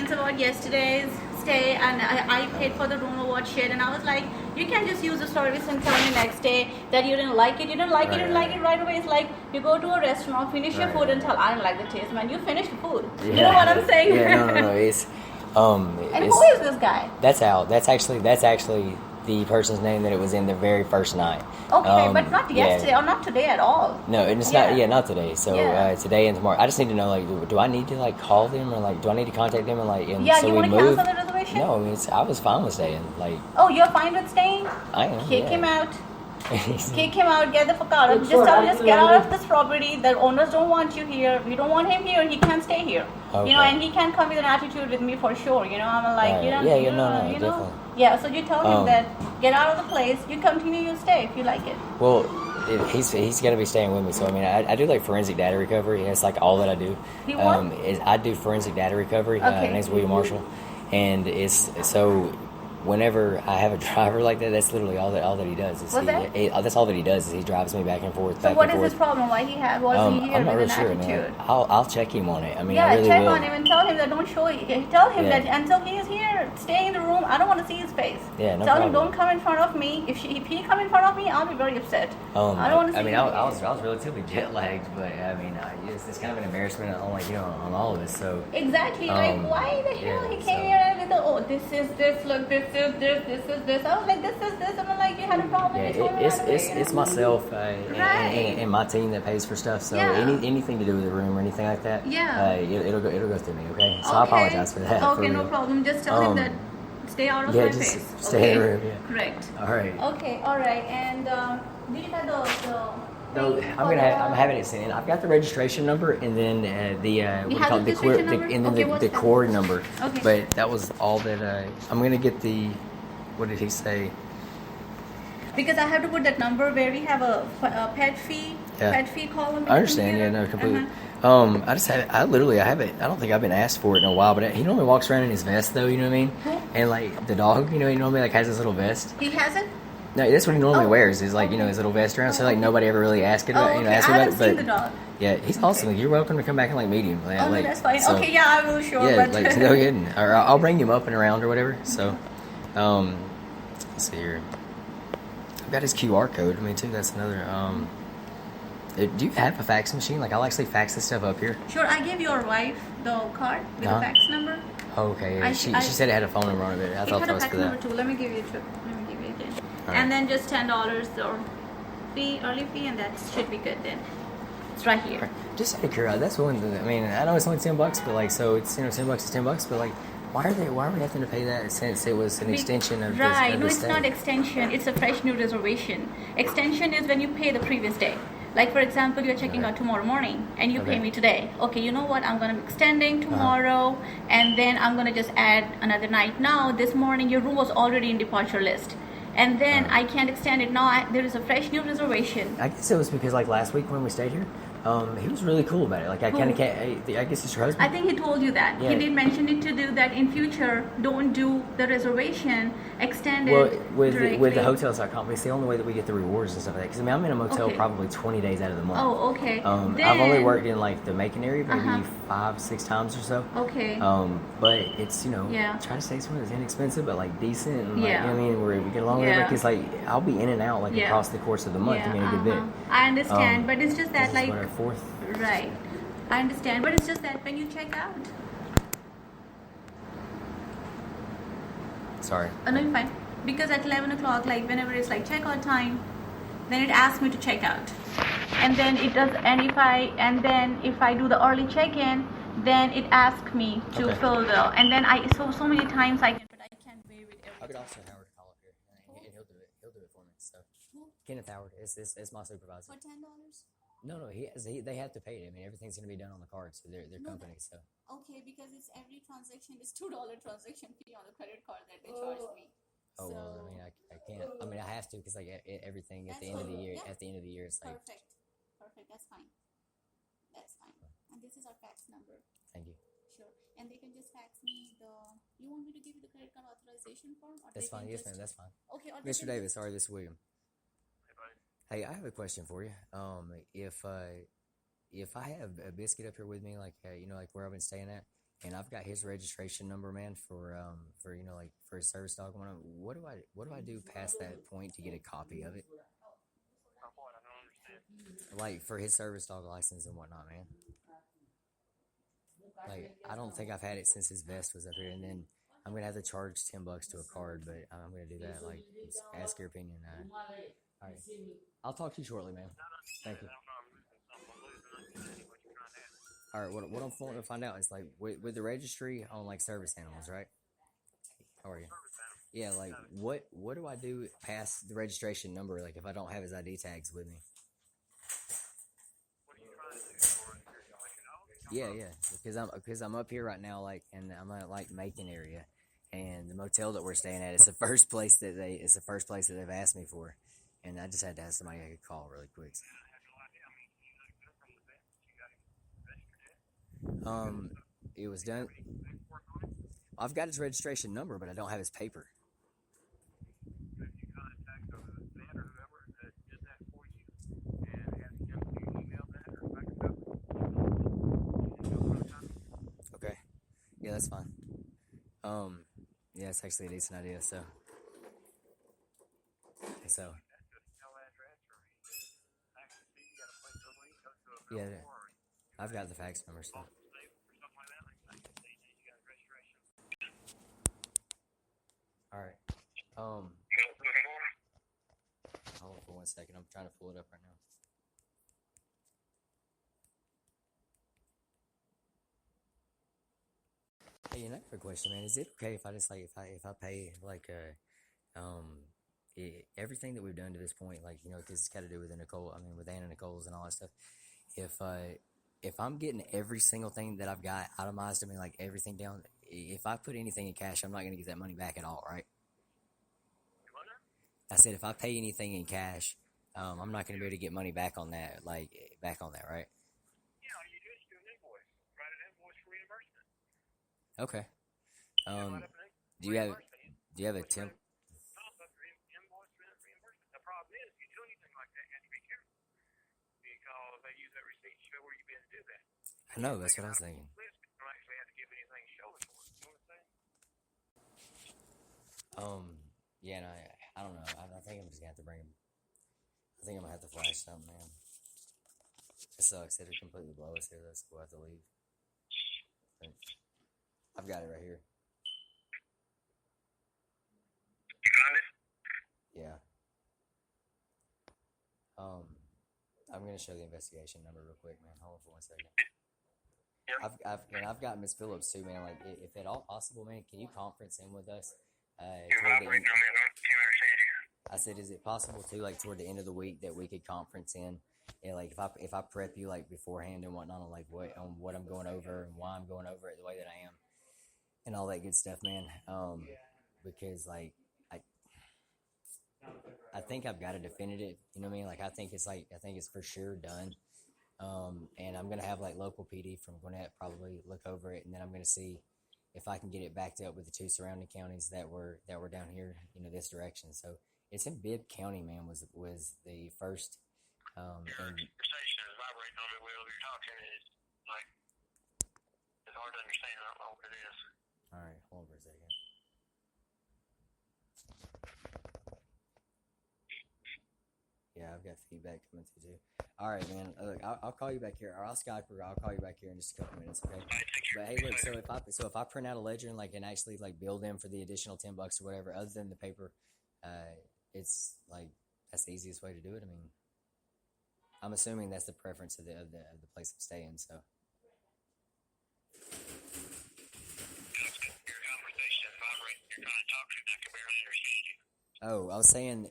questions about yesterday's stay, and I paid for the room or what shit, and I was like, you can't just use the service and tell me next day that you didn't like it. You didn't like it. You didn't like it right away. It's like you go to a restaurant, finish your food, and tell I don't like the taste, man. You finished the food. Yeah. You know what I'm saying? Yeah, no. It's and who is this guy? That's Al. That's actually the person's name that it was in the very first night. Okay, but not yesterday or not today at all. No, it's not. Yeah, not today. So today and tomorrow. I just need to know, like, do I need to like call them or like do I need to contact them and like and so you want to cancel the reservation? No, I was fine with staying. Like, oh, you're fine with staying? I am. Kick him out. Kick him out. Get the fuck out. Just tell him, just get out of this property. The owners don't want you here. We don't want him here. He can't stay here. Okay. You know, and he can't come with an attitude with me for sure. You know, I'm like, you know, definitely. Yeah, so you tell him that get out of the place. You continue your stay if you like it. Well, he's gonna be staying with me. So I mean, I do like forensic data recovery. It's like all that I do. I do forensic data recovery. Okay. My name's William Marshall, and it's so. Whenever I have a driver like that, that's literally all that he does. That's all that he does is he drives me back and forth. So what is his problem? Why was he here I'm not with really an sure, attitude? Man. I'll check him on it. I mean, I really check will. on him and tell him that don't show you. Tell him that until he is here, stay in the room. I don't want to see his face. Yeah, no tell problem. him don't come in front of me. If he come in front of me, I'll be very upset. I don't want to see. I mean, I was relatively jet lagged, but I mean, it's kind of an embarrassment on on all of us. So exactly, like why the hell he came here with the this is this, look this is this. I was like this is this, and I'm like you had a problem. It's myself and my team that pays for stuff. So anything to do with the room or anything like that, it'll go through me. Okay, so I apologize for that. Okay, no problem. Just tell him that stay out of my face. Stay in the room. Yeah. Correct. All right. Okay, all right. And did you have the I'm having it sent in. I've got the registration number and then the cord number. Okay. But that was all that I'm gonna get the. What did he say? Because I have to put that number where we have a pet fee column. I understand. Yeah, no, completely. I haven't. I don't think I've been asked for it in a while. But he normally walks around in his vest, though. You know what I mean? And like the dog, he normally like has his little vest. He has it. No, that's what he normally wears. Is like his little vest around. So like nobody ever really asked it. I haven't seen the dog. Yeah, he's awesome. You're welcome to come back and like meet him. That's fine. So, okay, I will sure. Yeah, but no kidding. Or I'll bring him up and around or whatever. So, let's see here. I've got his QR code. I mean, too. That's another. Do you have a fax machine? Like, I'll actually fax this stuff up here. Sure, I gave your wife the card with the fax number. Okay, yeah. She said it had a phone number on it. I thought that was for that. Number too. Let me give you it again. Right. And then just $10 or early fee, and that should be good then. It's right here. Right. Just out of curiosity, that's one thing. I mean, I know it's only $10, but like, so it's $10 is $10, but like. Why are we having to pay that since it was an extension of this? Right, no, it's not extension. It's a fresh new reservation. Extension is when you pay the previous day. Like, for example, you're checking out tomorrow morning and you pay me today. Okay, you know what? I'm going to be extending tomorrow and then I'm going to just add another night. Now, this morning, your room was already in departure list. And then I can't extend it. Now, there is a fresh new reservation. I guess it was because, like, last week when we stayed here, he was really cool about it. Like, I kind of can't. I guess it's your husband. I think he told you that. Yeah. He did mention it to do that in future. Don't do the reservation. Extend it. Well, with the hotels.com, it's the only way that we get the rewards and stuff like that. Because I mean, I'm in a motel probably 20 days out of the month. Oh, okay. I've only worked in like the Macon area maybe 5-6 times or so. Okay. But it's try to stay somewhere that's inexpensive but like decent. And, like, you know what I mean, where we get along with it. Because like I'll be in and out like across the course of the month. I mean, a good bit. I understand, but it's just that like. Fourth. Right. I understand, but it's just that when you check out. Sorry. Oh, no, you're fine. Because at 11 o'clock, like whenever it's like checkout time, then it asks me to check out. And then it does, and if I do the early check-in, then it asks me to fill the, and then so many times but I can't wait with everything. I could also Howard call up here, and he'll do it. He'll do it for me. So, Kenneth Howard is my supervisor. For $10? No, they have to pay it. I mean, everything's going to be done on the card, so their company. So okay, because it's every transaction is $2 transaction fee on the credit card that they charge me. Oh, well, I mean, I can't. I mean, I have to because like everything at the end of the year. Yeah. At the end of the year, it's like perfect. That's fine. And this is our fax number. Thank you. Sure. And they can just fax me the. You want me to give you the credit card authorization form? Or that's fine. Yes, ma'am. That's fine. Okay. Mr. Davis, sorry, this is William. Hey, I have a question for you. If I have a biscuit up here with me, like like where I've been staying at, and I've got his registration number, man, for you know, like for his service dog. What do I do past that point to get a copy of it? I don't understand. Like for his service dog license and whatnot, man. Like I don't think I've had it since his vest was up here, and then I'm gonna have to charge $10 to a card, but I'm gonna do that. Like, just ask your opinion. All right, I'll talk to you shortly, man. Thank you. All right, what I'm wanting to find out is like with the registry on like service animals, right? How are you? Yeah, like what do I do past the registration number? Like if I don't have his ID tags with me. What are you trying to do for Yeah, because I'm up here right now, like, and I'm at like Macon area, and the motel that we're staying at is the first place that they've asked me for, and I just had to ask somebody I could call really quick. It was done. I've got his registration number, but I don't have his paper. If you contact the vet or whoever that did that for you and have him email that or back up. Okay. Yeah, that's fine. Yeah, it's actually a decent idea. So. Yeah, I've got the fax number. So. All right. Hold on for 1 second. I'm trying to pull it up right now. Hey, another question, man. Is it okay if I just like if I pay like everything that we've done to this point, like, you know, because it's got to do with Nicole. I mean, with Anna Nicole's and all that stuff. If I'm getting every single thing that I've got itemized, I mean, like everything down. If I put anything in cash, I'm not going to get that money back at all, right? I said if I pay anything in cash, I'm not going to be able to get money back on that, right? Yeah, you just do an invoice. Write an invoice for reimbursement. Okay. Do you have a temp? The problem is, if you do anything like that, you have to be careful because they use that receipt to show where you've been to do that. I know, that's what I was thinking. You don't actually have to give anything to show it for it. You know what I'm saying? Yeah, no, I don't know. I think I'm just gonna have to bring him. I think I'm gonna have to flash something, man. It sucks. It'll completely blow us here, though, so we'll have to leave. I've got it right here. You found it? Yeah. I'm gonna show the investigation number real quick, man. Hold on for 1 second. Yep. I've got Miss Phillips too, man. Like, if at all possible, man, can you conference in with us? You're vibrating on that. I can't understand you. I said, is it possible too, like toward the end of the week, that we could conference in? Yeah, like if I prep you like beforehand and whatnot on like what I'm going over and why I'm going over it the way that I am, and all that good stuff, man. Because like I think I've got a definitive, you know what I mean? Like I think it's for sure done. And I'm gonna have like local PD from Gwinnett probably look over it, and then I'm gonna see if I can get it backed up with the two surrounding counties that were down here, you know, this direction. So it's in Bibb County, man. Was the first. Your conversation is vibrating on me while you're talking. It's like it's hard to understand. I don't know what it is. All right, hold on for a second. Yeah, I've got feedback coming through too. All right, man. Look, I'll call you back here, or I'll Skype, or I'll call you back here in just a couple minutes, okay? But hey, look. So if I print out a ledger and and actually like bill them for the additional $10 or whatever, other than the paper, it's like that's the easiest way to do it. I mean, I'm assuming that's the preference of the place I'm staying. So. Your conversation is vibrating. You're trying to talk to me. I can barely understand you. Oh, I was saying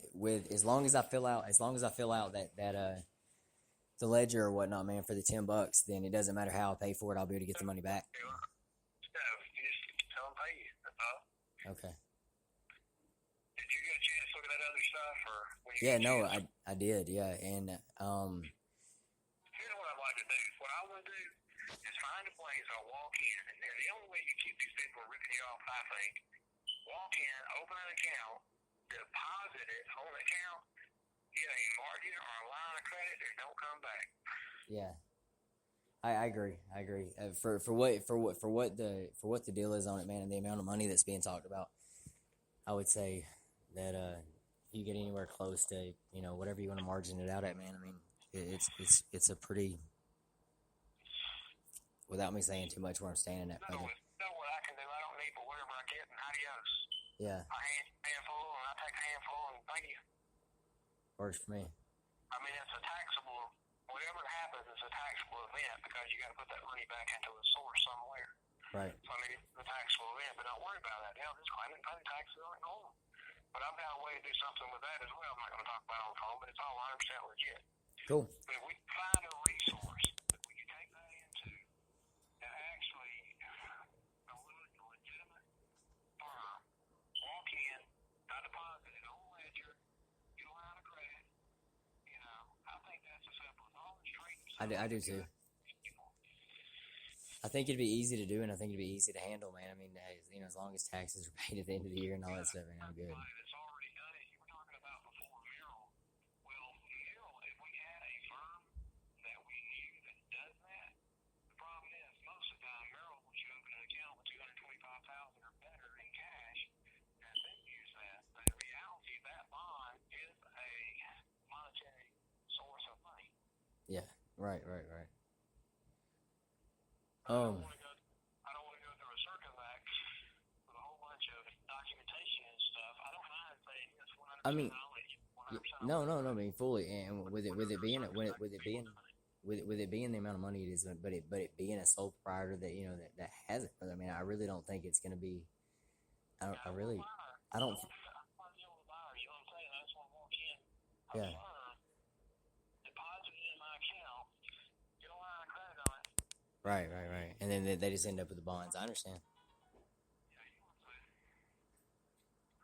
as long as I fill out that the ledger or whatnot, man, for the $10, then it doesn't matter how I pay for it. I'll be able to get the money back. You just tell them pay you. That's all. Okay. Did you get a chance to look at that other stuff, or when you Yeah, no, I did. Yeah, and Here's what I'd like to do. What I want to do is find a place I'll walk in, and the only way you keep these people from ripping you off, I think, walk in, open an account, deposit it on the account, get a margin or a line of credit, and don't come back. yeah, I agree. I agree. For what the deal is on it, man, and the amount of money that's being talked about, I would say that if you get anywhere close to whatever you want to margin it out at, man. I mean, it's a pretty, without me saying too much where I'm standing at. Know what I can do. I don't need but whatever I get and adios. Yeah. A handful and I take a handful and thank you. Works for me. I mean, it's a taxable. Whatever happens, it's a taxable event because you got to put that money back into a source somewhere. Right. So I mean, it's a taxable event, but don't worry about that. They'll just claim it and pay the taxes on it and on. But I've got a way to do something with that as well. I'm not going to talk about it on the phone, but it's all 100% legit. Cool. But if we find a resource that we can take that into and actually a legitimate firm, walk in, I deposit it on ledger, get a line of credit, I think that's as simple as all the trading. I do too. I think it'd be easy to do, and I think it'd be easy to handle, man. I mean, as long as taxes are paid at the end of the year and all that stuff, man, I'm good. It's already done it. You were talking about before Merrill. Well, Merrill, if we had a firm that we knew that does that, the problem is most of the time Merrill wants you to open an account with $225,000 or better in cash, and then use that. But in reality, that bond is a monetary source of money. Yeah. Right. I don't want to go through a circus act with a whole bunch of documentation and stuff. I don't mind saying it's 100% I mean, knowledge. 100%. No, I mean fully, and with it being the amount of money it is, but it being a sole proprietor that has it. I mean, I really don't think it's going to be. I don't. I'm able to buy her. You know what I'm saying? I just want to walk in. Yeah. Deposit it in my account. Get a line of credit on it. Right. And then they just end up with the bonds. I understand. Yeah, you know what I'm saying?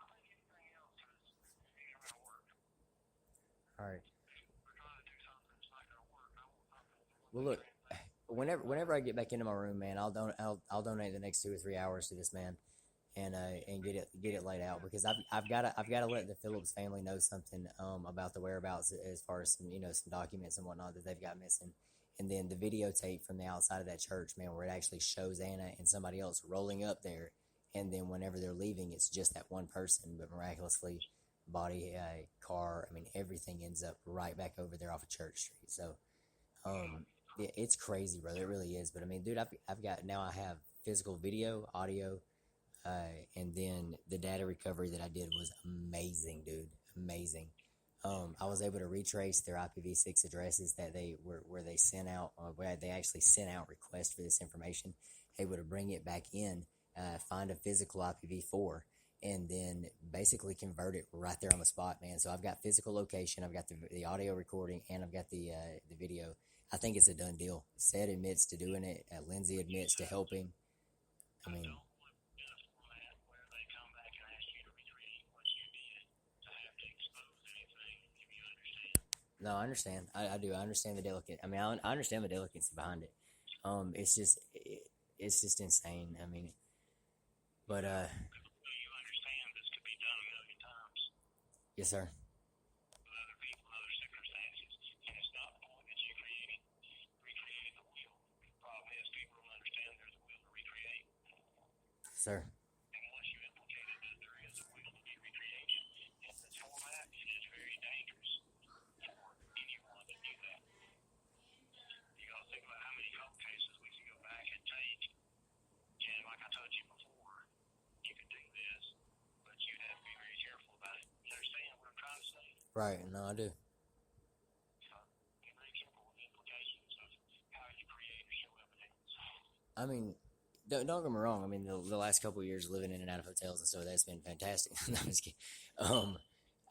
I think anything else is going to work. All right. We're trying to do something that's not going to work. I want something. Well, look, whenever I get back into my room, man, I'll donate the next 2 or 3 hours to this man, and get it laid out, because I've got to let the Phillips family know something about the whereabouts as far as some documents and whatnot that they've got missing. And then the videotape from the outside of that church, man, where it actually shows Anna and somebody else rolling up there. And then whenever they're leaving, it's just that one person. But miraculously, body, car, I mean, everything ends up right back over there off of Church Street. So, it's crazy, brother. It really is. But I mean, dude, I have physical video, audio, and then the data recovery that I did was amazing, dude. Amazing. I was able to retrace their IPv6 addresses that where they sent out, where they actually sent out requests for this information, able to bring it back in, find a physical IPv4, and then basically convert it right there on the spot, man. So I've got physical location, I've got the audio recording, and I've got the video. I think it's a done deal. Seth admits to doing it. Lindsay admits to helping. I mean, Where they come back and ask you to recreate what you did to have to expose anything, if you understand. No, I understand. I do. I understand the delicate. I mean, I understand the delicacy behind it. It's just insane. I mean, but Do you understand this could be done a million times yes, sir. with other people and other circumstances, and it's not the point that you recreated the wheel. The problem is people don't understand there's a wheel to recreate. Sir. And once you implicated that there is a wheel to be recreated in this format, it is very dangerous for anyone to do that. You got to think about how many cold cases we can go back and take. And like I told you before, you could do this, but you'd have to be very careful about it. You understand what I'm trying to say? Right. No, I do. So, be very careful with the implications of how you create or show evidence. I mean, don't get me wrong. I mean, the last couple of years living in and out of hotels and stuff, that's been fantastic. No, I'm just kidding.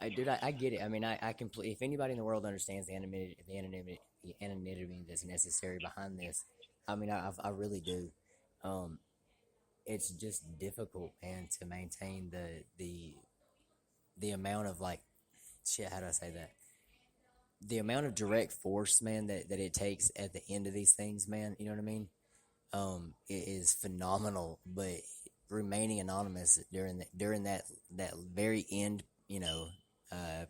I get it. I mean, I completely. If anybody in the world understands the anonymity that's necessary behind this, I mean, I really do. It's just difficult, man, to maintain the amount of shit. How do I say that? The amount of direct force, man, that it takes at the end of these things, man. You know what I mean? It is phenomenal, but remaining anonymous during that very end, that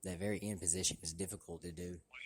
very end position is difficult to do. Well,